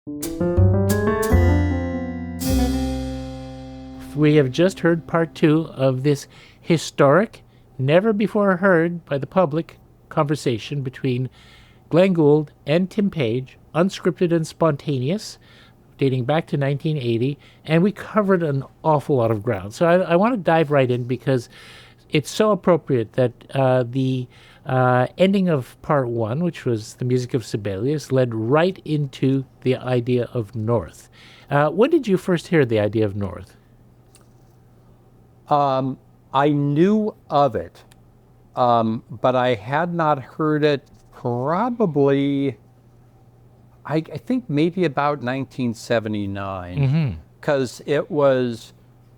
We have just heard part 2 of this historic, never before heard by the public conversation between Glenn Gould and Tim Page, unscripted and spontaneous, dating back to 1980, and we covered an awful lot of ground. So I want to dive right in because it's so appropriate that the ending of part 1, which was the music of Sibelius, led right into the idea of North. When did you first hear the idea of North? I knew of it, but I had not heard it probably, I think maybe about 1979, because it was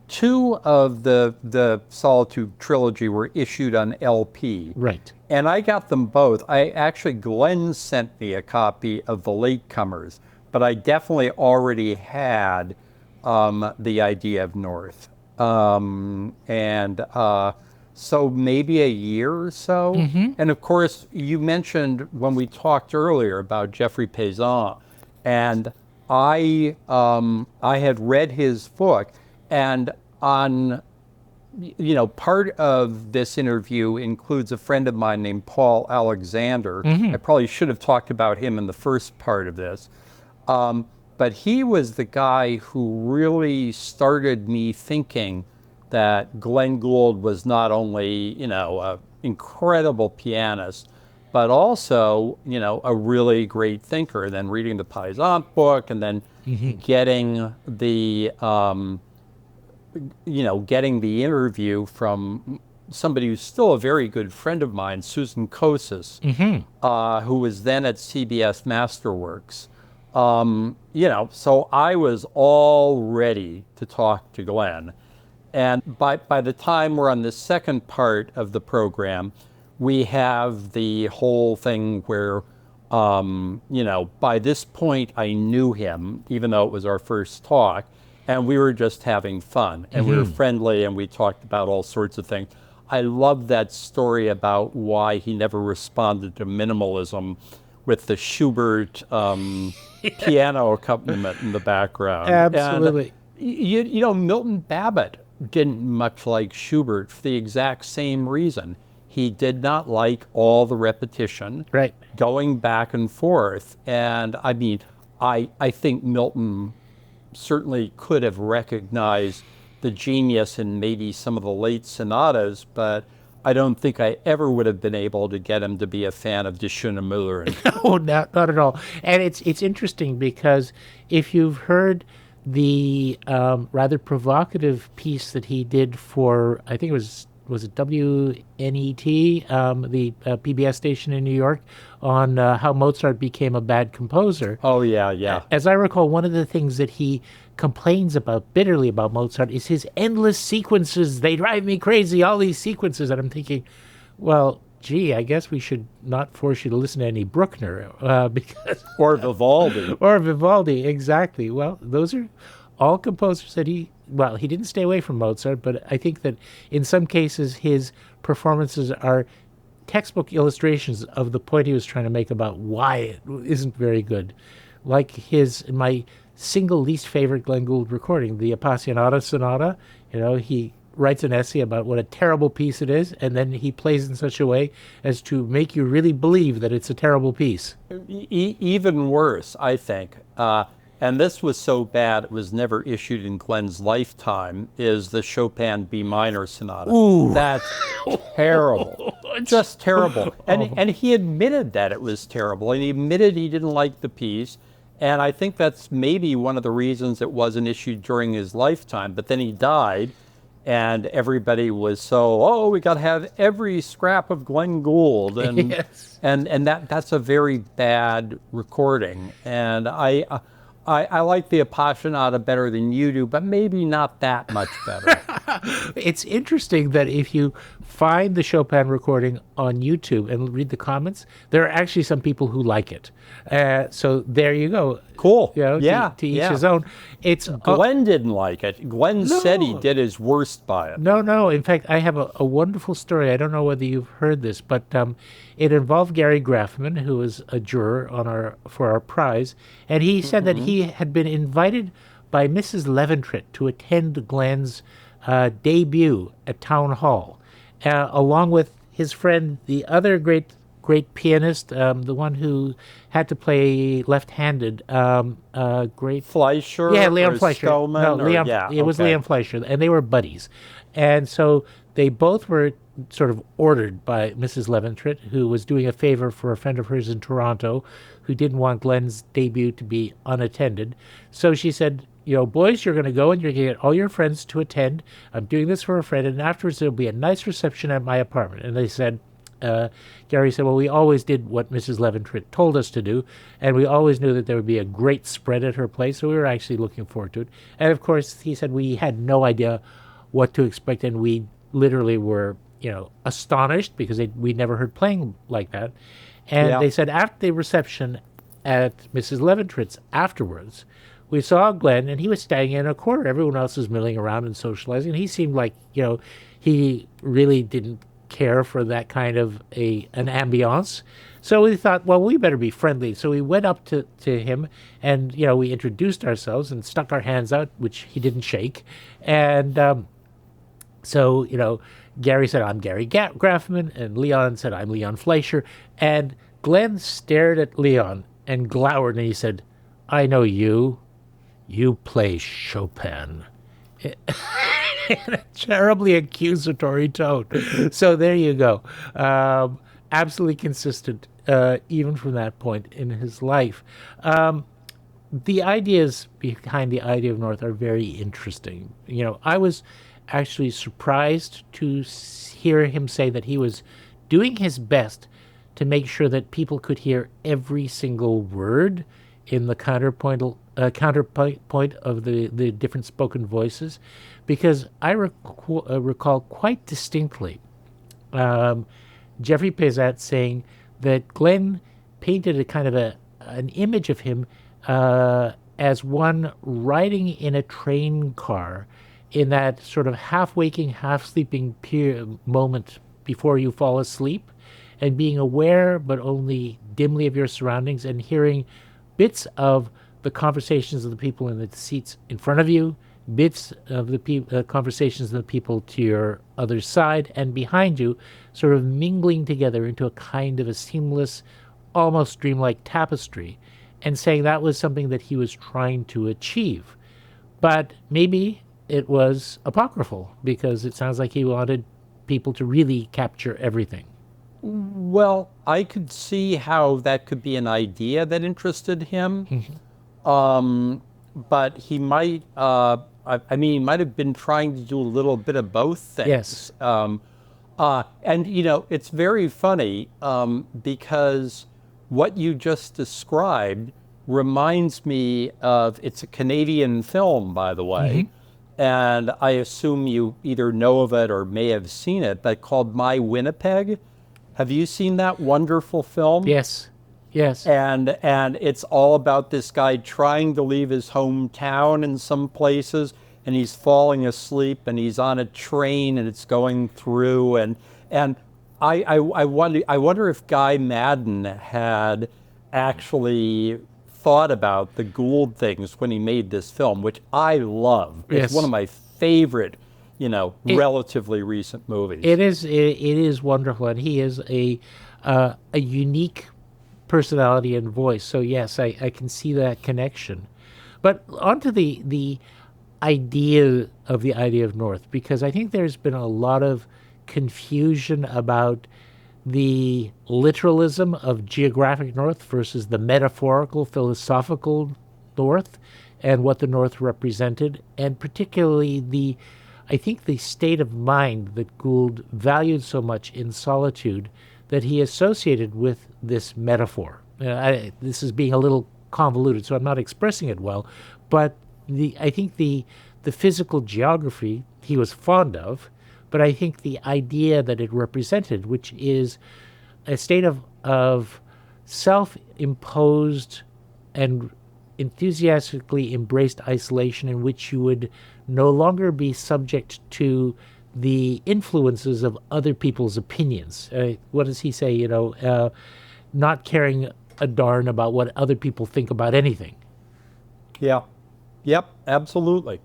2 of the Solitude trilogy were issued on LP. Right. And I got them both. Glenn sent me a copy of The Latecomers, but I definitely already had the idea of North. So maybe a year or so. And of course, you mentioned when we talked earlier about Geoffrey Payson, and I had read his book, and part of this interview includes a friend of mine named Paul Alexander. I probably should have talked about him in the first part of this. But he was the guy who really started me thinking that Glenn Gould was not only, an incredible pianist, but also, a really great thinker. Then reading the Payson book, and then getting the, getting the interview from somebody who's still a very good friend of mine, Susan Kosis, who was then at CBS Masterworks. So I was all ready to talk to Glenn. And by the time we're on the second part of the program, we have the whole thing where, by this point I knew him, even though it was our first talk, and we were just having fun, and we were friendly, and we talked about all sorts of things. I love that story about why he never responded to minimalism with the Schubert piano accompaniment in the background. Absolutely. And, Milton Babbitt didn't much like Schubert for the exact same reason. He did not like all the repetition, right, going back and forth. And I mean, I think Milton certainly could have recognized the genius in maybe some of the late sonatas, but I don't think I ever would have been able to get him to be a fan of Die Schöne Müllerin. No, not at all. And it's interesting because if you've heard the rather provocative piece that he did for, I think it was it WNET, the PBS station in New York, on how Mozart became a bad composer. Oh, yeah. As I recall, one of the things that he complains about bitterly about Mozart is his endless sequences. They drive me crazy, all these sequences. And I'm thinking, well, gee, I guess we should not force you to listen to any Bruckner. Because or Vivaldi. Or Vivaldi, exactly. Well, those are all composers that he didn't stay away from Mozart, but I think that in some cases his performances are textbook illustrations of the point he was trying to make about why it isn't very good. Like my single least favorite Glenn Gould recording, the Appassionata Sonata. He writes an essay about what a terrible piece it is, and then he plays in such a way as to make you really believe that it's a terrible piece. Even worse, I think, and this was so bad it was never issued in Glenn's lifetime, is the Chopin B minor sonata. Ooh. That's terrible. Just terrible. And he admitted that it was terrible, and he admitted he didn't like the piece. And I think that's maybe one of the reasons it wasn't issued during his lifetime. But then he died, and everybody was we got to have every scrap of Glenn Gould. And yes. and that's a very bad recording. And I like the Appassionata better than you do, but maybe not that much better. It's interesting that if you find the Chopin recording on YouTube and read the comments, there are actually some people who like it. So there you go. Cool. You know, Yeah. to each his own. It's Glenn didn't like it. Glenn said he did his worst by it. No. In fact, I have a wonderful story. I don't know whether you've heard this, but it involved Gary Graffman, who was a juror for our prize, and he said that he had been invited by Mrs. Leventrit to attend Glenn's debut at Town Hall, along with his friend, the other great pianist, the one who had to play left-handed, great Fleischer? Yeah, Leon or Fleischer. Stoneman, No, or- Leon. yeah, It was okay. Leon Fleischer, and they were buddies, and so they both were sort of ordered by Mrs. Leventrit, who was doing a favor for a friend of hers in Toronto, who didn't want Glenn's debut to be unattended. So she said, you know, boys, you're going to go and you're going to get all your friends to attend. I'm doing this for a friend, and afterwards there'll be a nice reception at my apartment. And they said, Gary said, well, we always did what Mrs. Leventrit told us to do, and we always knew that there would be a great spread at her place, so we were actually looking forward to it. And of course, he said we had no idea what to expect, and we literally were, you know, astonished because we'd never heard playing like that. And Yeah. they said after the reception at Mrs. Leventrit's afterwards, we saw Glenn, and he was standing in a corner. Everyone else was milling around and socializing, and he seemed like, you know, he really didn't care for that kind of an ambiance. So we thought, well, we better be friendly. So we went up to him, and, you know, we introduced ourselves and stuck our hands out, which he didn't shake. And so, you know, Gary said, I'm Gary Graffman, and Leon said, I'm Leon Fleischer. And Glenn stared at Leon and glowered, and he said, I know you. You play Chopin. In a terribly accusatory tone. So there you go. Absolutely consistent, even from that point in his life. The ideas behind the idea of North are very interesting. You know, I was actually surprised to hear him say that he was doing his best to make sure that people could hear every single word in the counterpoint of the different spoken voices, because I recall quite distinctly Jeffrey Peysat saying that Glenn painted a kind of an image of him as one riding in a train car in that sort of half-waking, half-sleeping moment before you fall asleep, and being aware but only dimly of your surroundings and hearing bits of the conversations of the people in the seats in front of you, bits of the conversations of the people to your other side and behind you, sort of mingling together into a kind of a seamless, almost dreamlike tapestry, and saying that was something that he was trying to achieve. But maybe it was apocryphal, because it sounds like he wanted people to really capture everything. Well, I could see how that could be an idea that interested him. But he might, I mean, he might have been trying to do a little bit of both things. Yes. And, you know, it's very funny because what you just described reminds me of, it's a Canadian film, by the way, and I assume you either know of it or may have seen it, but called My Winnipeg. Have you seen that wonderful film? Yes. Yes. And it's all about this guy trying to leave his hometown in some places, and he's falling asleep, and he's on a train, and it's going through, and I wonder if Guy Madden had actually thought about the Gould things when he made this film, which I love. Yes. It's one of my favorite, you know, relatively recent movies. It is wonderful, and he is a unique personality and voice. So yes, I can see that connection. But onto the idea of North, because I think there's been a lot of confusion about the literalism of geographic North versus the metaphorical, philosophical North, and what the North represented, and particularly I think the state of mind that Gould valued so much in Solitude, that he associated with this metaphor. This is being a little convoluted, so I'm not expressing it well, but I think the the physical geography he was fond of, but I think the idea that it represented, which is a state of self-imposed and enthusiastically embraced isolation in which you would no longer be subject to the influences of other people's opinions. What does he say? Not caring a darn about what other people think about anything. Yeah. Yep, absolutely.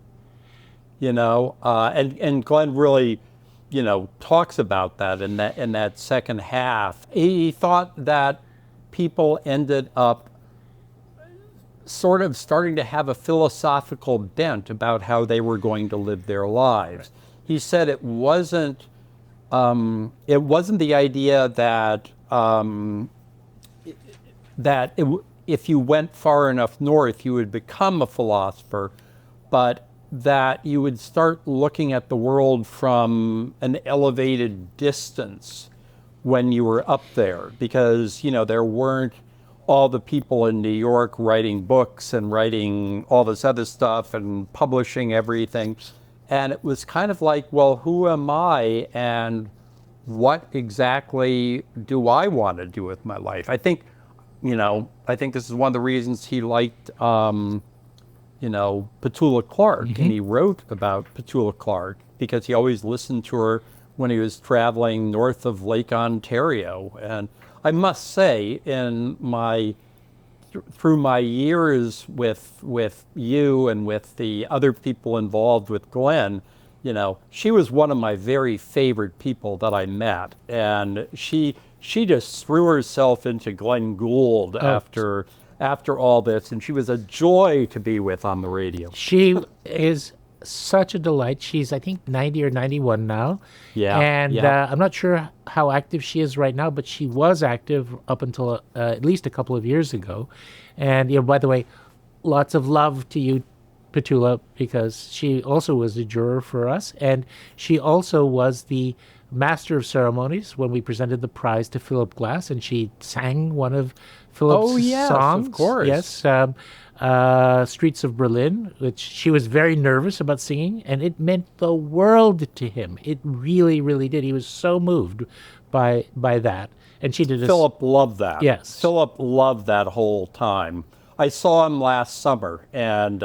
And Glenn really, talks about that in that second half. He thought that people ended up sort of starting to have a philosophical bent about how they were going to live their lives. Right. He said it wasn't the idea that if you went far enough north, you would become a philosopher, but that you would start looking at the world from an elevated distance when you were up there, because, there weren't all the people in New York writing books and writing all this other stuff and publishing everything. And it was kind of like, well, who am I and what exactly do I want to do with my life? I think this is one of the reasons he liked, Petula Clark, mm-hmm. and he wrote about Petula Clark because he always listened to her when he was traveling north of Lake Ontario. And I must say, through my years with you and with the other people involved with Glenn, she was one of my very favorite people that I met, and she just threw herself into Glenn Gould after all this, and she was a joy to be with on the radio. She is such a delight. She's, I think, 90 or 91 now. Yeah. And I'm not sure how active she is right now, but she was active up until at least a couple of years ago. And, by the way, lots of love to you, Petula, because she also was a juror for us. And she also was the master of ceremonies when we presented the prize to Philip Glass, and she sang one of Philip's songs. Of course. Yes, Streets of Berlin, which she was very nervous about singing, and it meant the world to him. It really, really did. He was so moved by that. And she did. Philip loved that. Yes. Philip loved that whole time. I saw him last summer, and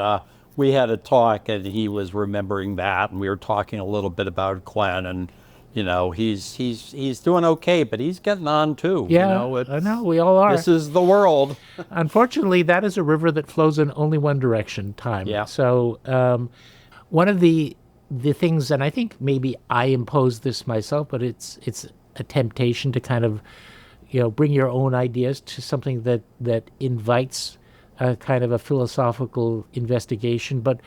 we had a talk, and he was remembering that, and we were talking a little bit about Glenn, and he's doing okay, but he's getting on too. Yeah, I know, we all are. This is the world. Unfortunately, that is a river that flows in only one direction, time. Yeah. So one of the things, and I think maybe I imposed this myself, but it's a temptation to kind of, bring your own ideas to something that invites a kind of a philosophical investigation. But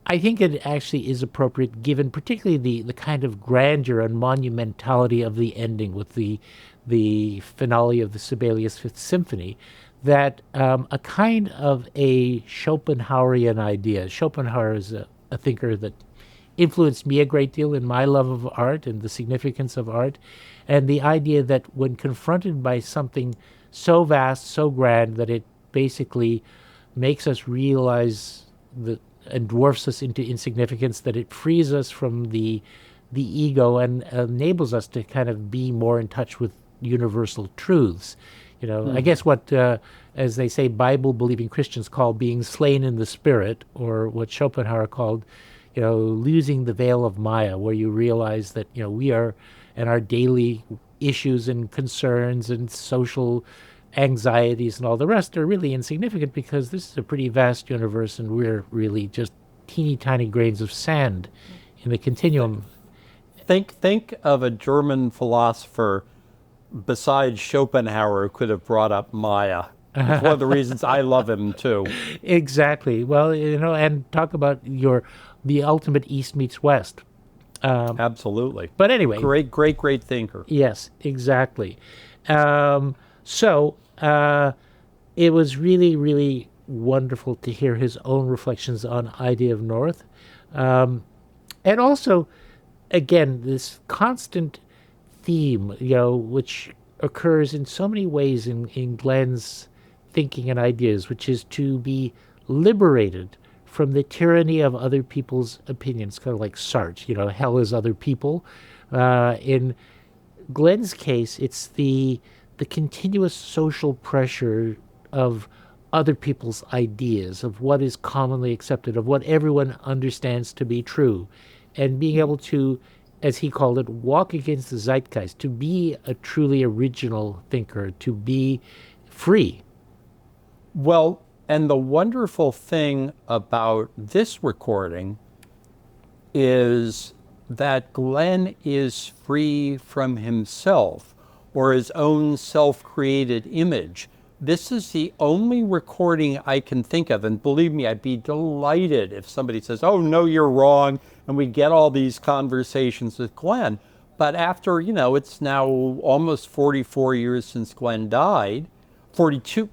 I think it actually is appropriate, given particularly the kind of grandeur and monumentality of the ending with the finale of the Sibelius Fifth Symphony, that a kind of a Schopenhauerian idea. Schopenhauer is a thinker that influenced me a great deal in my love of art and the significance of art, and the idea that when confronted by something so vast, so grand, that it basically makes us realize and dwarfs us into insignificance, that it frees us from the ego and enables us to kind of be more in touch with universal truths. I guess what, as they say, Bible-believing Christians call being slain in the spirit, or what Schopenhauer called, losing the veil of Maya, where you realize that, we are, and our daily issues and concerns and social anxieties and all the rest are really insignificant, because this is a pretty vast universe and we're really just teeny tiny grains of sand in the continuum. Think of a German philosopher besides Schopenhauer who could have brought up Maya. It's one of the reasons I love him too. Exactly. Well, and talk about the ultimate East meets West. Absolutely. But anyway, great thinker. Yes, exactly. So it was really, really wonderful to hear his own reflections on Idea of North. And also, again, this constant theme, which occurs in so many ways in Glenn's thinking and ideas, which is to be liberated from the tyranny of other people's opinions, kind of like Sartre, hell is other people. In Glenn's case, it's the continuous social pressure of other people's ideas, of what is commonly accepted, of what everyone understands to be true, and being able to, as he called it, walk against the zeitgeist, to be a truly original thinker, to be free. Well, and the wonderful thing about this recording is that Glenn is free from himself or his own self-created image. This is the only recording I can think of, and believe me, I'd be delighted if somebody says, oh, no, you're wrong, and we get all these conversations with Glenn. But after, it's now almost 44 years since Glenn died, 42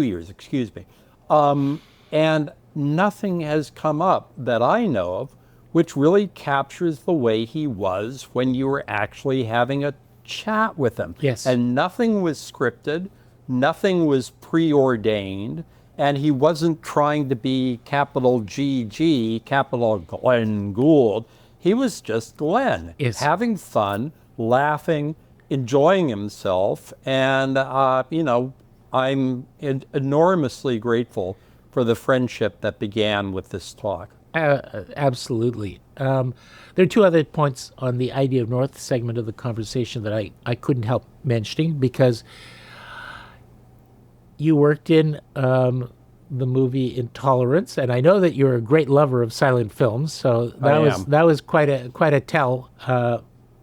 years, excuse me, and nothing has come up that I know of which really captures the way he was when you were actually having a chat with him. Yes. And nothing was scripted, nothing was preordained, and he wasn't trying to be capital GG, capital Glenn Gould. He was just Glenn, yes, having fun, laughing, enjoying himself, and, I'm enormously grateful for the friendship that began with this talk. Absolutely. There are two other points on the Idea of North segment of the conversation that I couldn't help mentioning, because you worked in the movie Intolerance, and I know that you're a great lover of silent films, so that was quite a tell,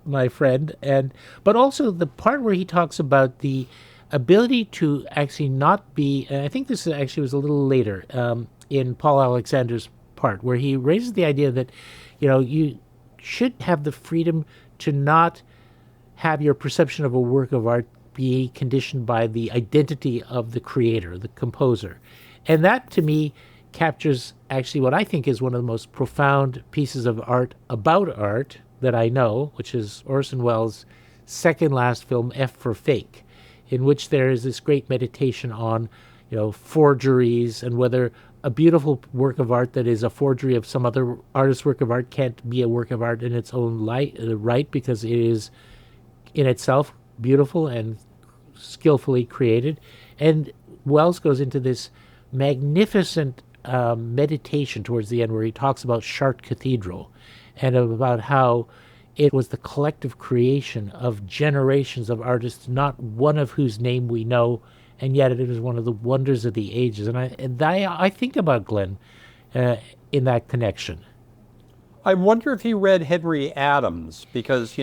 my friend. But also the part where he talks about the ability to actually not be, and I think this actually was a little later in Paul Alexander's part, where he raises the idea that, you should have the freedom to not have your perception of a work of art be conditioned by the identity of the creator, the composer. And that, to me, captures actually what I think is one of the most profound pieces of art about art that I know, which is Orson Welles' second last film, F for Fake, in which there is this great meditation on, forgeries, and whether a beautiful work of art that is a forgery of some other artist's work of art can't be a work of art in its own right, because it is in itself beautiful and skillfully created. And Wells goes into this magnificent meditation towards the end, where he talks about Chartres Cathedral and about how it was the collective creation of generations of artists, not one of whose name we know, and yet it is one of the wonders of the ages. And I think about Glenn in that connection. I wonder if he read Henry Adams, because,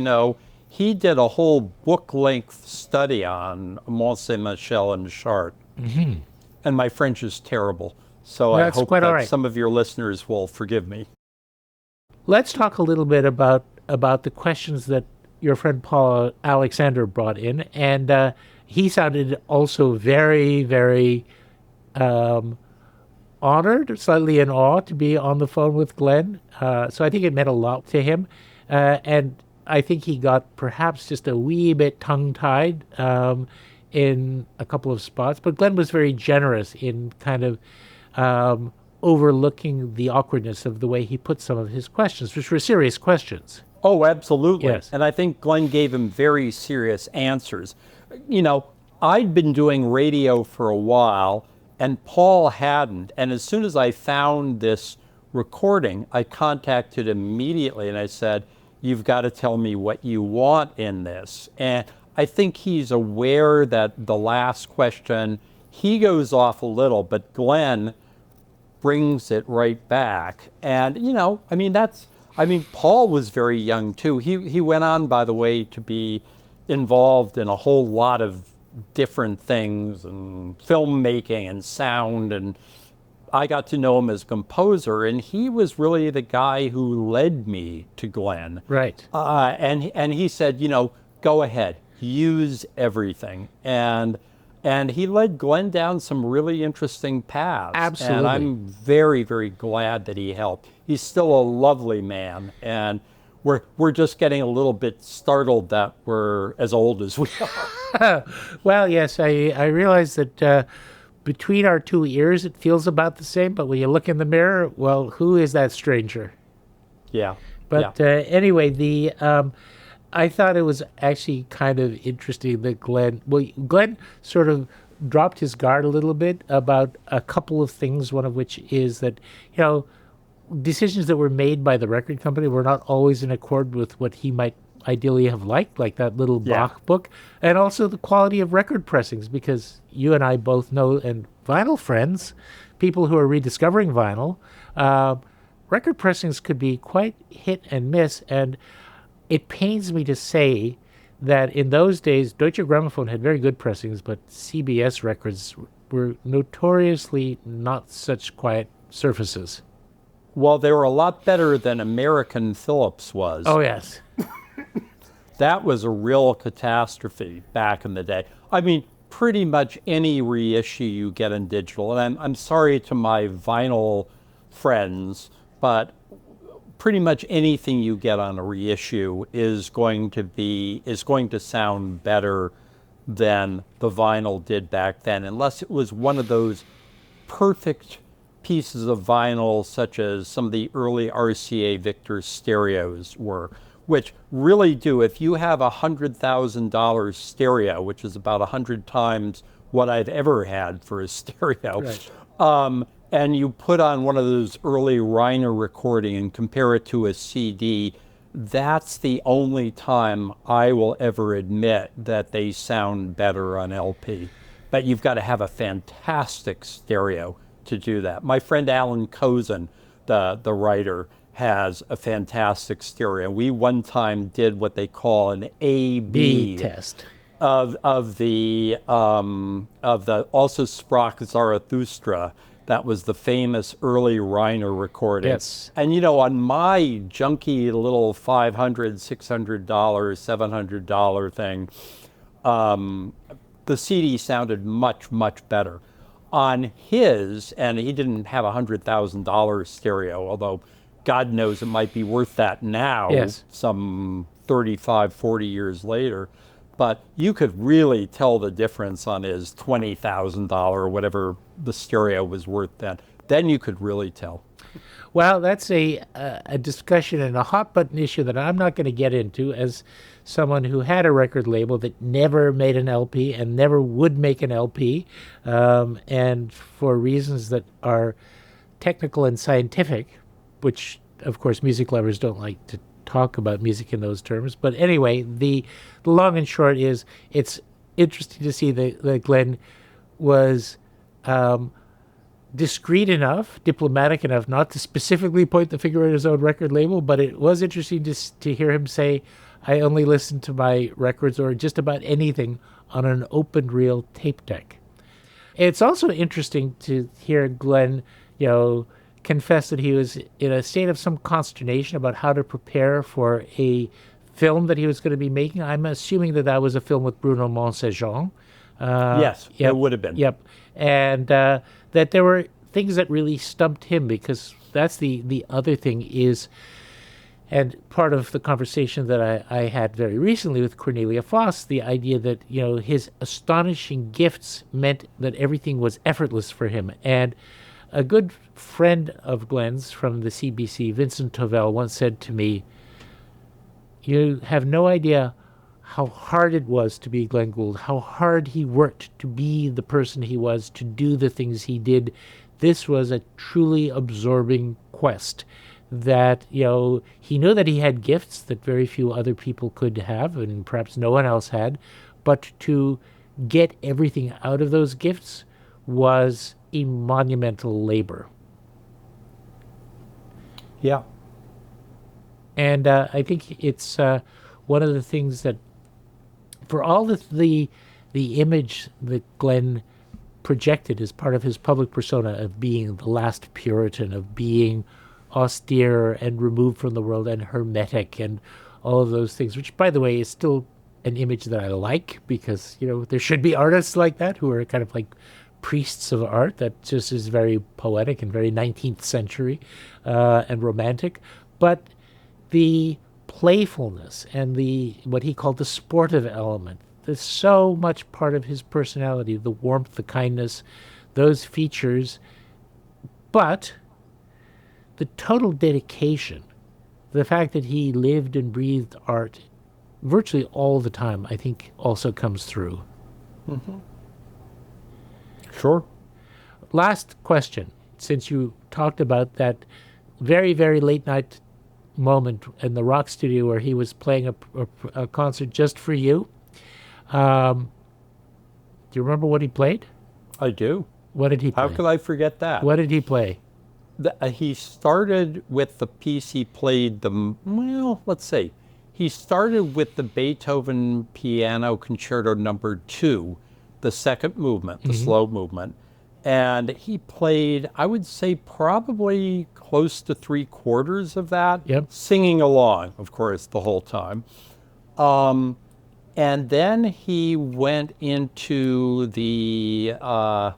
he did a whole book-length study on Mont Saint-Michel and Chartres. Mm-hmm. And my French is terrible, so I hope that some of your listeners will forgive me. Let's talk a little bit about the questions that your friend Paul Alexander brought in, and he sounded also very, very honored, slightly in awe to be on the phone with Glenn. So I think it meant a lot to him, and I think he got perhaps just a wee bit tongue-tied in a couple of spots, but Glenn was very generous in kind of overlooking the awkwardness of the way he put some of his questions, which were serious questions. Oh, absolutely. Yes. And I think Glenn gave him very serious answers. I'd been doing radio for a while, and Paul hadn't. And as soon as I found this recording, I contacted him immediately, and I said, you've got to tell me what you want in this. And I think he's aware that the last question, he goes off a little, but Glenn brings it right back. And, Paul was very young too. He went on, by the way, to be involved in a whole lot of different things, and filmmaking and sound, and I got to know him as a composer, and he was really the guy who led me to Glenn. Right. And he said, go ahead, use everything. And he led Glenn down some really interesting paths. Absolutely. And I'm very, very glad that he helped. He's still a lovely man, and we're just getting a little bit startled that we're as old as we are. Well, yes, I realize that between our two ears, it feels about the same. But when you look in the mirror, well, who is that stranger? Yeah. But anyway, I thought it was actually kind of interesting that Glenn sort of dropped his guard a little bit about a couple of things, one of which is that, decisions that were made by the record company were not always in accord with what he might ideally have liked, like that little Bach book, and also the quality of record pressings, because you and I both know, and vinyl friends, people who are rediscovering vinyl, record pressings could be quite hit and miss, and it pains me to say that in those days, Deutsche Grammophon had very good pressings, but CBS records were notoriously not such quiet surfaces. Well, they were a lot better than American Philips was. Oh, yes. That was a real catastrophe back in the day. I mean, pretty much any reissue you get in digital, and I'm sorry to my vinyl friends, but pretty much anything you get on a reissue is going to sound better than the vinyl did back then, unless it was one of those perfect pieces of vinyl such as some of the early RCA Victor stereos were, which really do. If you have $100,000 stereo, which is about 100 times what I've ever had for a stereo, right, and you put on one of those early Reiner recording and compare it to a CD, that's the only time I will ever admit that they sound better on LP. But you've got to have a fantastic stereo to do that. My friend Alan Kozin, the writer, has a fantastic stereo. We one time did what they call an A/B test of the also Sprach Zarathustra. That was the famous early Reiner recording. Yes. And on my junky little $500, $600, $700 thing, the CD sounded much, much better. On his, and he didn't have $100,000 stereo, although God knows it might be worth that now, yes, some 35, 40 years later. But you could really tell the difference on his $20,000 or whatever the stereo was worth then. Then you could really tell. Well, that's a discussion and a hot button issue that I'm not going to get into as someone who had a record label that never made an LP and never would make an LP, and for reasons that are technical and scientific, which, of course, music lovers don't like to talk about music in those terms. But anyway, the long and short is it's interesting to see that Glenn was discreet enough, diplomatic enough, not to specifically point the finger at his own record label, but it was interesting to hear him say, I only listen to my records or just about anything on an open reel tape deck. It's also interesting to hear Glenn, confess that he was in a state of some consternation about how to prepare for a film that he was going to be making. I'm assuming that was a film with Bruno Monsejean. Yes, it would have been. Yep. And that there were things that really stumped him, because that's the other thing is, and part of the conversation that I had very recently with Cornelia Foss, the idea that, his astonishing gifts meant that everything was effortless for him. And a good friend of Glenn's from the CBC, Vincent Tovell, once said to me, you have no idea how hard it was to be Glenn Gould, how hard he worked to be the person he was, to do the things he did. This was a truly absorbing quest that, he knew that he had gifts that very few other people could have, and perhaps no one else had, but to get everything out of those gifts was a monumental labor. Yeah. And I think it's one of the things that, for all the image that Glenn projected as part of his public persona of being the last Puritan, of being austere and removed from the world and hermetic and all of those things, which, by the way, is still an image that I like, because, there should be artists like that who are kind of like priests of art. That just is very poetic and very 19th century and romantic. But the playfulness and what he called the sportive element, that's so much part of his personality, the warmth, the kindness, those features, but the total dedication, the fact that he lived and breathed art virtually all the time, I think also comes through. Mm-hmm. Sure. Last question, since you talked about that very, very late night moment in the rock studio where he was playing a concert just for you. Do you remember what he played? I do. What did he play? How could I forget that? What did he play? He started with the piece he played let's say. He started with the Beethoven Piano Concerto No. 2, the second movement, the slow movement. And he played, I would say, probably close to 3/4 of that, singing along, of course, the whole time. And then he went into the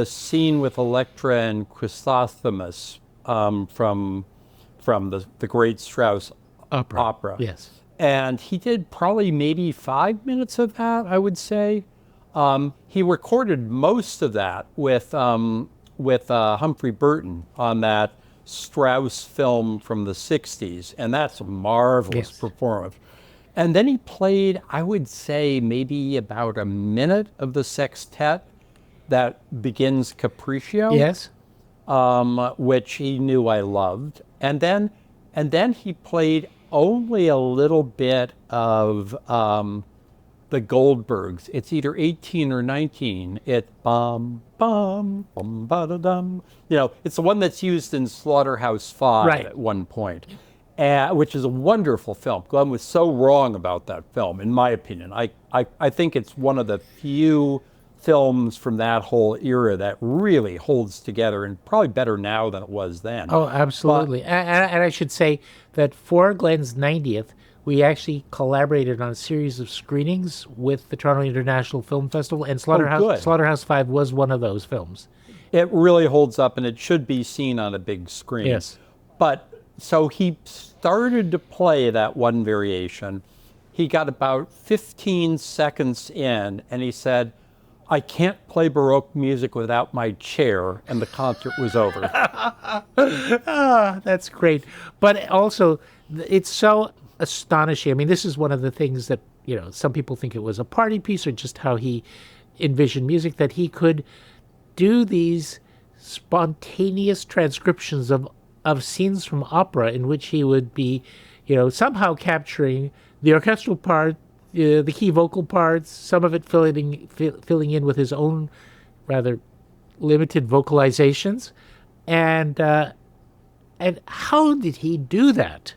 scene with Electra and Chrysothemis from the great Strauss opera. Yes. And he did probably maybe 5 minutes of that, I would say. He recorded most of that with Humphrey Burton on that Strauss film from the 60s, and that's a marvelous performance. And then he played, I would say, maybe about a minute of the sextet that begins Capriccio. Yes. Which he knew I loved. And then he played only a little bit of the Goldbergs. It's either 18 or 19. It's bum bum bum ba da dum. You know, it's the one that's used in Slaughterhouse 5 at one point, which is a wonderful film. Glenn was so wrong about that film, in my opinion. I think it's one of the few films from that whole era that really holds together, and probably better now than it was then. Oh, absolutely. And I should say that for Glenn's 90th, we actually collaborated on a series of screenings with the Toronto International Film Festival, and Slaughterhouse 5 was one of those films. It really holds up, and it should be seen on a big screen. Yes. But so he started to play that one variation. He got about 15 seconds in, and he said, "I can't play Baroque music without my chair," and the concert was over. That's great. But also, it's so astonishing. I mean, this is one of the things that, you know, some people think it was a party piece or just how he envisioned music, that he could do these spontaneous transcriptions of scenes from opera in which he would be, you know, somehow capturing the orchestral part, the key vocal parts, some of it filling in with his own rather limited vocalizations. And how did he do that?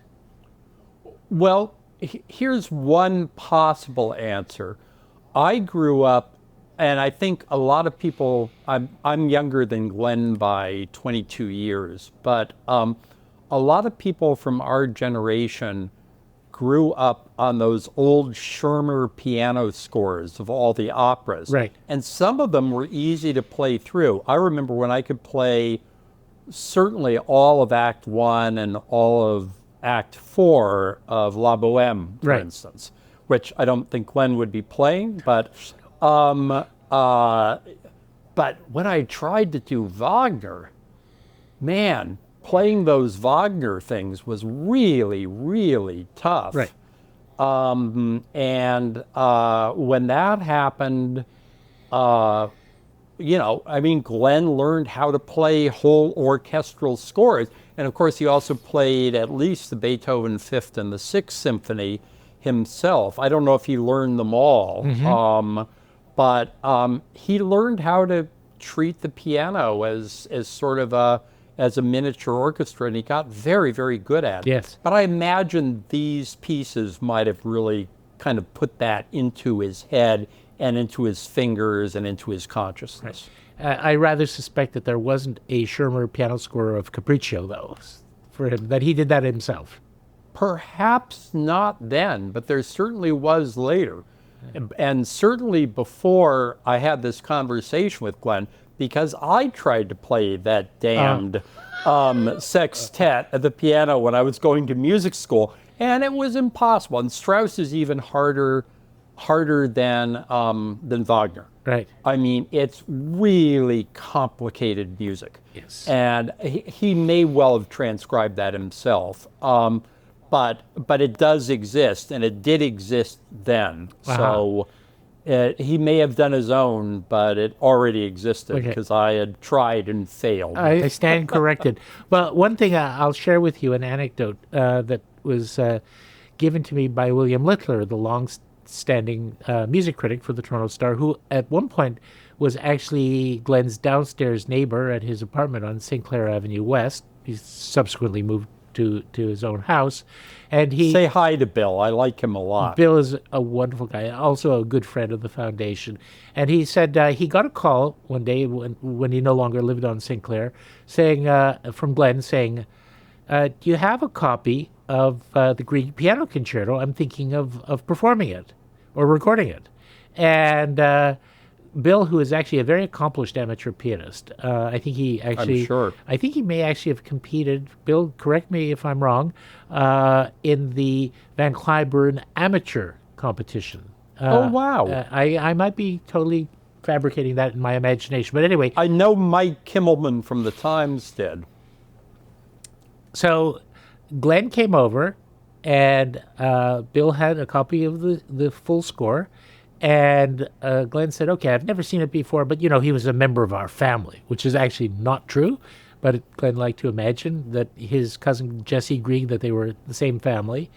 Well, here's one possible answer. I grew up, and I think a lot of people, I'm younger than Glenn by 22 years, but a lot of people from our generation grew up on those old Schirmer piano scores of all the operas. Right. And some of them were easy to play through. I remember when I could play certainly all of Act 1 and all of Act 4 of La Bohème, for instance, which I don't think Glenn would be playing, but when I tried to do Wagner, man, playing those Wagner things was really, really tough. Right. And when that happened, you know, I mean, Glenn learned how to play whole orchestral scores. And of course, he also played at least the Beethoven Fifth and the Sixth Symphony himself. I don't know if he learned them all, but he learned how to treat the piano as sort of as a miniature orchestra, and he got very, very good at it. Yes. But I imagine these pieces might have really kind of put that into his head and into his fingers and into his consciousness. I rather suspect that there wasn't a Schirmer piano score of Capriccio, though, for him, that he did that himself. Perhaps not then, but there certainly was later. And certainly before I had this conversation with Glenn, because I tried to play that damned sextet at the piano when I was going to music school, and it was impossible. And Strauss is even harder than Wagner. Right. I mean, it's really complicated music. Yes. And he may well have transcribed that himself. But it does exist, and it did exist then. So he may have done his own, but it already existed because I had tried and failed. I stand corrected. Well, one thing I'll share with you, an anecdote that was given to me by William Littler, the long-standing music critic for the Toronto Star, who at one point was actually Glenn's downstairs neighbor at his apartment on St. Clair Avenue West. He subsequently moved to his own house. And he Say hi to Bill. I like him a lot. Bill is a wonderful guy, also a good friend of the foundation. And he said he got a call one day when he no longer lived on St. Clair, saying from Glenn saying, do you have a copy of the Grieg Piano Concerto? I'm thinking of performing it or recording it. And Bill, who is actually a very accomplished amateur pianist, I think he actually, I'm sure. I think he may actually have competed. Bill, correct me if I'm wrong, in the Van Cliburn amateur competition. Oh, wow. I might be totally fabricating that in my imagination, but anyway. I know Mike Kimmelman from the Times did. So Glenn came over, and Bill had a copy of the full score. And Glenn said, okay, I've never seen it before, but, he was a member of our family, which is actually not true. But Glenn liked to imagine that his cousin Jesse Grieg, that they were the same family.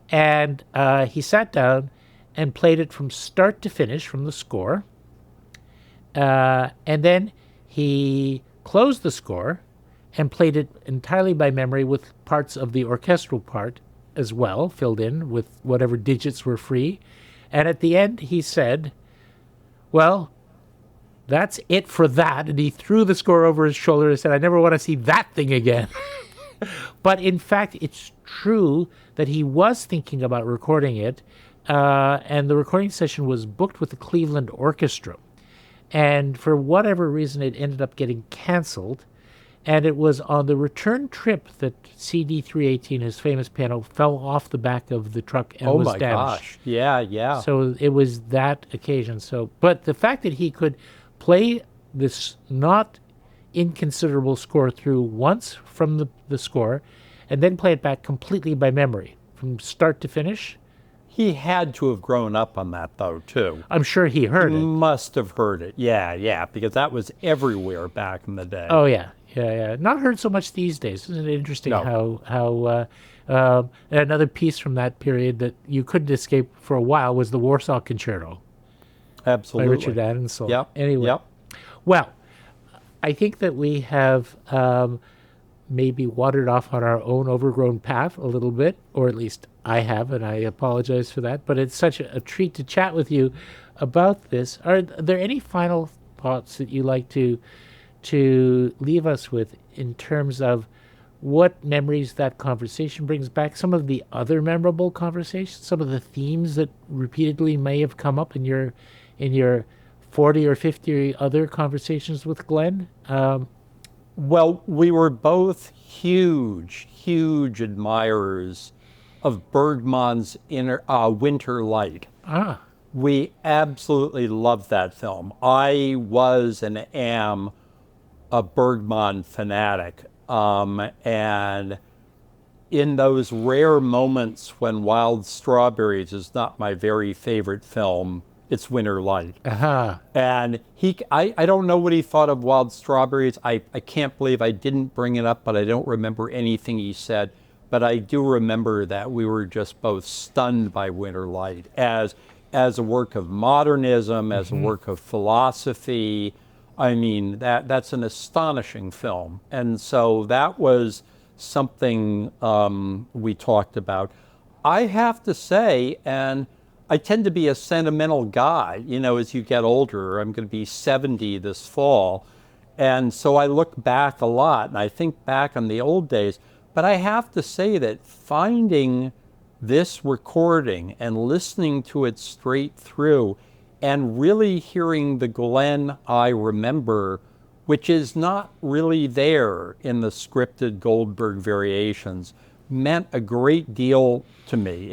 And he sat down and played it from start to finish from the score. And then he closed the score and played it entirely by memory with parts of the orchestral part as well, filled in with whatever digits were free. And at the end, he said, well, that's it for that. And he threw the score over his shoulder and said, I never want to see that thing again. But in fact, it's true that he was thinking about recording it. And the recording session was booked with the Cleveland Orchestra. And for whatever reason, it ended up getting canceled. And it was on the return trip that CD 318, his famous piano, fell off the back of the truck and was damaged. Oh my gosh! Yeah. So it was that occasion. But the fact that he could play this not inconsiderable score through once from the score, and then play it back completely by memory from start to finish. He had to have grown up on that, though, too. I'm sure he heard it. He must have heard it. Yeah, because that was everywhere back in the day. Oh yeah. Not heard so much these days. Isn't it interesting how another piece from that period that you couldn't escape for a while was the Warsaw Concerto. Absolutely. By Richard Adensel. Yep. Anyway. Yep. Well, I think that we have maybe wandered off on our own overgrown path a little bit, or at least I have, and I apologize for that. But it's such a treat to chat with you about this. Are there any final thoughts that you like to leave us with in terms of what memories that conversation brings back, some of the other memorable conversations, some of the themes that repeatedly may have come up in your 40 or 50 other conversations with Glenn? Well, we were both huge admirers of Bergman's Winter Light. We absolutely loved that film. I was and am a Bergman fanatic. And in those rare moments when Wild Strawberries is not my very favorite film, it's Winter Light. And I don't know what he thought of Wild Strawberries. I can't believe I didn't bring it up, but I don't remember anything he said. But I do remember that we were just both stunned by Winter Light as a work of modernism, as a work of philosophy. I mean, that's an astonishing film. And so that was something we talked about. I have to say, and I tend to be a sentimental guy, as you get older. I'm going to be 70 this fall. And so I look back a lot, and I think back on the old days. But I have to say that finding this recording and listening to it straight through and really hearing the Glenn I remember, which is not really there in the scripted Goldberg Variations, meant a great deal to me.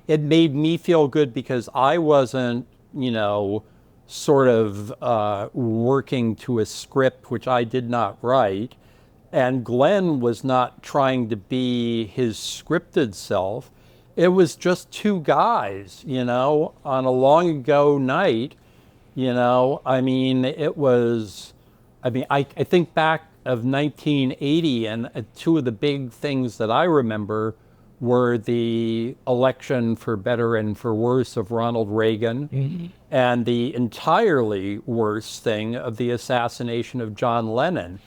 It made me feel good because I wasn't, sort of working to a script which I did not write. And Glenn was not trying to be his scripted self. It was just two guys, on a long ago night, I mean, I think back of 1980, and two of the big things that I remember were the election for better and for worse of Ronald Reagan, and the entirely worse thing of the assassination of John Lennon.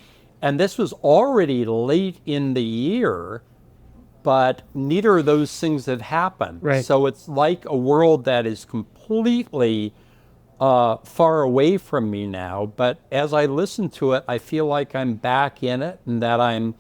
And this was already late in the year, but neither of those things had happened. Right. So it's like a world that is completely far away from me now. But as I listen to it, I feel like I'm back in it, and that I'm,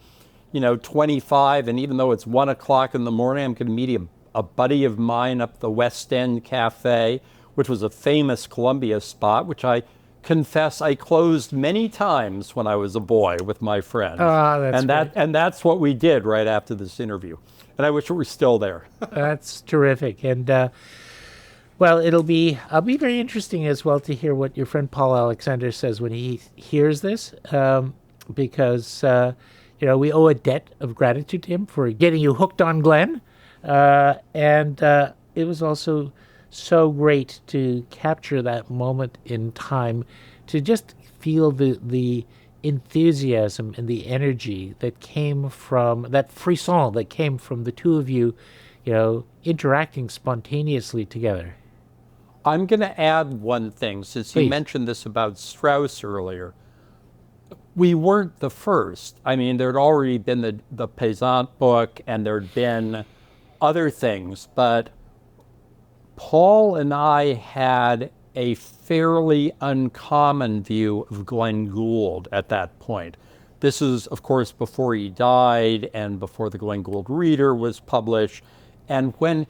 25. And even though it's 1 o'clock in the morning, I'm going to meet a buddy of mine up the West End Cafe, which was a famous Columbia spot, which I confess I closed many times when I was a boy with my friends. And that's what we did right after this interview. And I wish it were still there. That's terrific. And well, it'll be very interesting as well to hear what your friend Paul Alexander says when he hears this, because we owe a debt of gratitude to him for getting you hooked on Glenn, and it was also so great to capture that moment in time, to just feel the enthusiasm and the energy that came from that frisson that came from the two of you, interacting spontaneously together. I'm going to add one thing, since Please. you mentioned this about Strauss earlier. We weren't the first. I mean, there'd already been the Pesant book, and there'd been other things, but Paul and I had a fairly uncommon view of Glenn Gould at that point. This is, of course, before he died and before the Glenn Gould Reader was published. And when,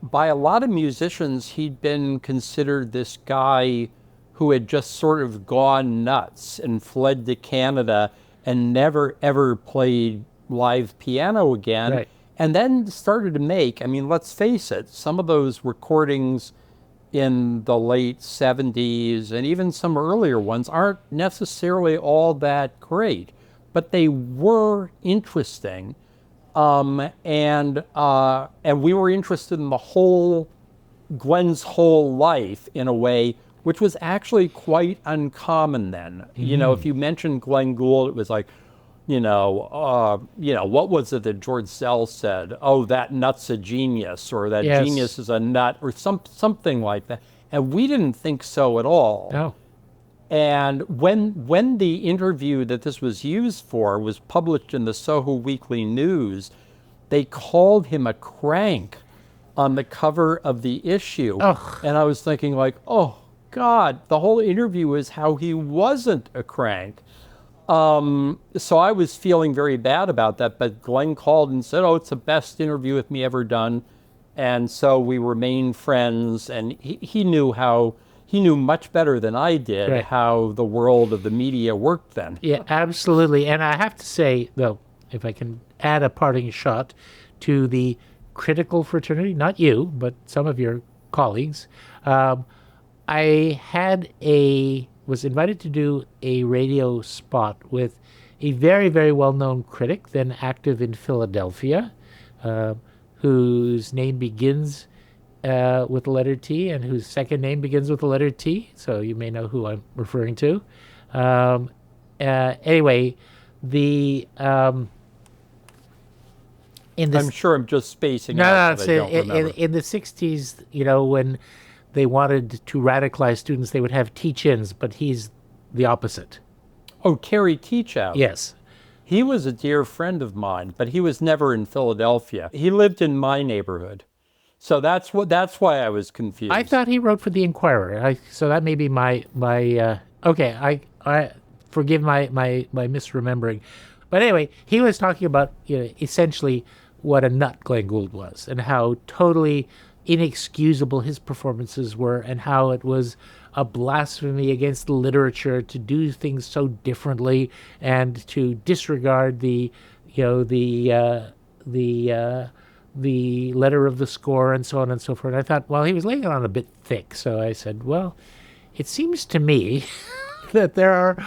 by a lot of musicians, he'd been considered this guy who had just sort of gone nuts and fled to Canada and never, ever played live piano again. Right. And then started to make, let's face it, some of those recordings in the late 70s and even some earlier ones aren't necessarily all that great, but they were interesting. And we were interested in Glenn's whole life in a way which was actually quite uncommon then. If you mentioned Glenn Gould, it was like, what was it that George Zell said? Oh, that nut's a genius, or that Yes. genius is a nut, or something like that. And we didn't think so at all. No. And when the interview that this was used for was published in the Soho Weekly News, they called him a crank on the cover of the issue. Ugh. And I was thinking like, oh, God, the whole interview is how he wasn't a crank. So I was feeling very bad about that, but Glenn called and said, oh, it's the best interview with me ever done. And so we remained friends, and he knew much better than I did Right. how the world of the media worked then. Yeah, absolutely. And I have to say, though, if I can add a parting shot to the critical fraternity, not you, but some of your colleagues, I was invited to do a radio spot with a very, very well-known critic, then active in Philadelphia, whose name begins with the letter T and whose second name begins with the letter T, so you may know who I'm referring to. Anyway, I'm sure I'm just spacing no, out, no, but I don't remember. in the 60s, when they wanted to radicalize students, they would have teach-ins, but he's the opposite. Oh, Terry Teachout. Yes. He was a dear friend of mine, but he was never in Philadelphia. He lived in my neighborhood. So that's why I was confused. I thought he wrote for the Inquirer. So that may be my okay, I forgive my misremembering. But anyway, he was talking about, essentially what a nut Glenn Gould was, and how totally inexcusable his performances were, and how it was a blasphemy against the literature to do things so differently and to disregard the letter of the score and so on and so forth. And I thought, well, he was laying it on a bit thick. So I said, well, it seems to me that there are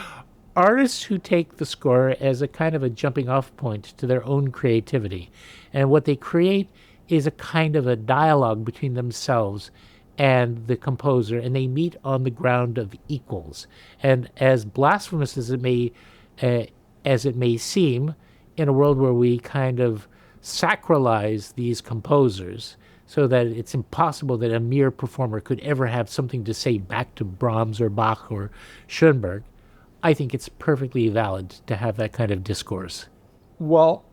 artists who take the score as a kind of a jumping off point to their own creativity. And what they create is a kind of a dialogue between themselves and the composer, and they meet on the ground of equals. And as blasphemous as it may seem, in a world where we kind of sacralize these composers so that it's impossible that a mere performer could ever have something to say back to Brahms or Bach or Schoenberg, I think it's perfectly valid to have that kind of discourse. Well,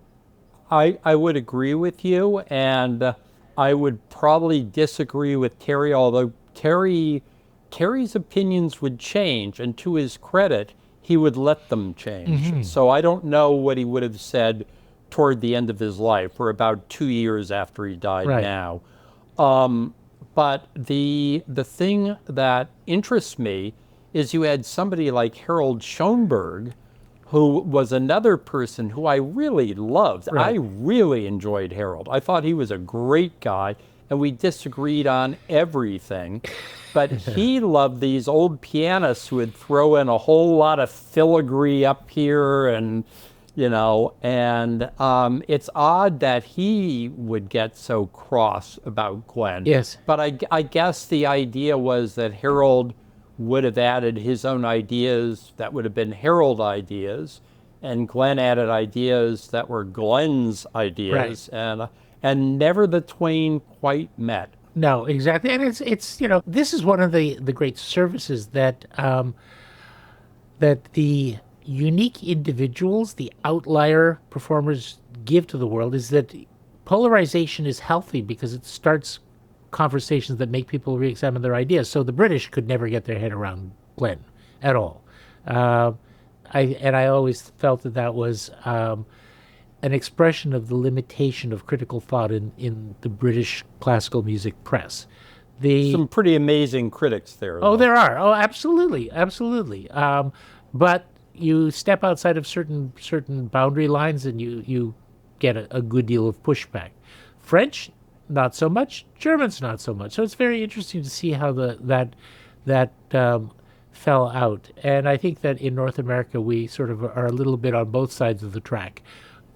I would agree with you, and I would probably disagree with Terry, although Terry's opinions would change, and to his credit, he would let them change. So I don't know what he would have said toward the end of his life. We're about 2 years after he died now. But the thing that interests me is you had somebody like Harold Schoenberg, who was another person who I really loved. I really enjoyed Harold. I thought he was a great guy, and we disagreed on everything. But he loved these old pianists who would throw in a whole lot of filigree up here, and it's odd that he would get so cross about Glenn. Yes. But I guess the idea was that Harold would have added his own ideas that would have been Harold ideas, and Glenn added ideas that were Glenn's ideas, and never the twain quite met. No, exactly. And it's this is one of the great services that that the unique individuals, the outlier performers give to the world, is that polarization is healthy because it starts conversations that make people re-examine their ideas. So the British could never get their head around Glenn at all. I always felt that was an expression of the limitation of critical thought in the British classical music press. Some pretty amazing critics there. Oh, there are. Oh, absolutely, absolutely. But you step outside of certain boundary lines, and you get a good deal of pushback. French, not so much. Germans, not so much. So it's very interesting to see how that fell out. And I think that in North America, we sort of are a little bit on both sides of the track.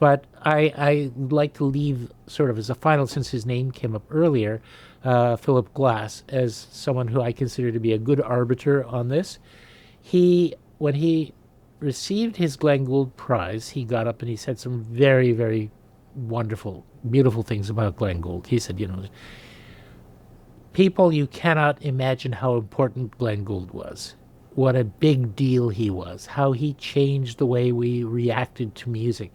But I would like to leave sort of as a final, since his name came up earlier, Philip Glass, as someone who I consider to be a good arbiter on this. When he received his Glenn Gould Prize, he got up and he said some very, very wonderful, beautiful things about Glenn Gould. He said, people, you cannot imagine how important Glenn Gould was. What a big deal he was, how he changed the way we reacted to music.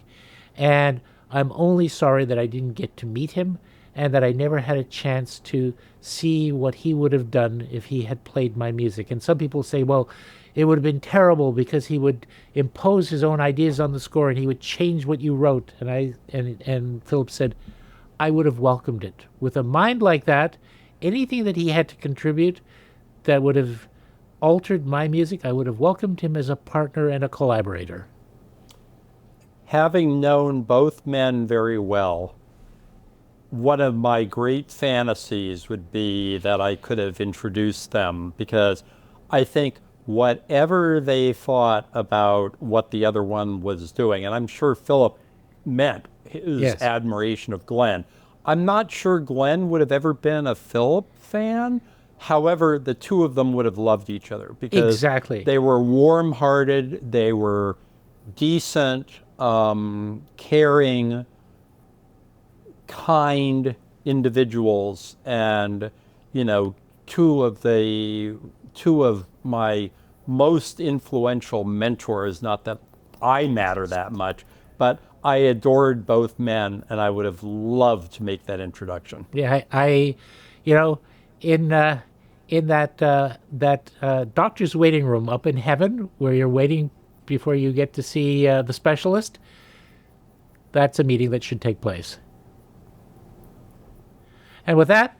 And I'm only sorry that I didn't get to meet him and that I never had a chance to see what he would have done if he had played my music. And some people say, well, it would have been terrible because he would impose his own ideas on the score and he would change what you wrote. And Philip said, I would have welcomed it. With a mind like that, anything that he had to contribute that would have altered my music, I would have welcomed him as a partner and a collaborator. Having known both men very well, one of my great fantasies would be that I could have introduced them, because I think whatever they thought about what the other one was doing, and I'm sure Philip meant his admiration of Glenn. I'm not sure Glenn would have ever been a Philip fan. However, the two of them would have loved each other because they were warm-hearted, they were decent, caring, kind individuals, and two of my most influential mentors. Not that I matter that much, but I adored both men, and I would have loved to make that introduction. Yeah, in that doctor's waiting room up in heaven, where you're waiting before you get to see the specialist, that's a meeting that should take place. And with that,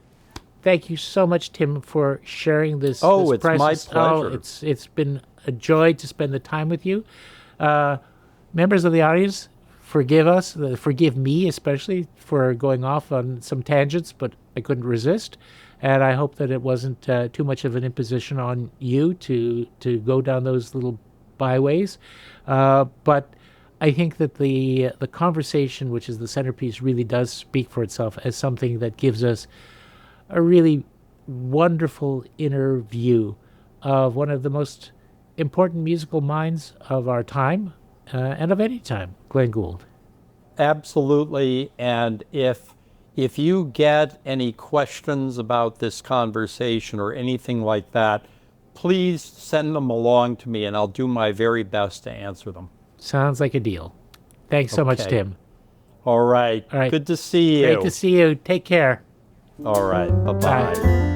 thank you so much, Tim, for sharing this. Oh, this it's my pleasure. It's been a joy to spend the time with you. Members of the audience, forgive me especially for going off on some tangents, but I couldn't resist. And I hope that it wasn't too much of an imposition on you to go down those little byways. But I think that the conversation, which is the centerpiece, really does speak for itself as something that gives us a really wonderful inner view of one of the most important musical minds of our time and of any time, Glenn Gould. Absolutely. And if you get any questions about this conversation or anything like that, please send them along to me and I'll do my very best to answer them. Sounds like a deal. Thanks so much, Okay. Tim. All right. All right. Good to see you. Great to see you. Take care. All right. Bye-bye. Bye.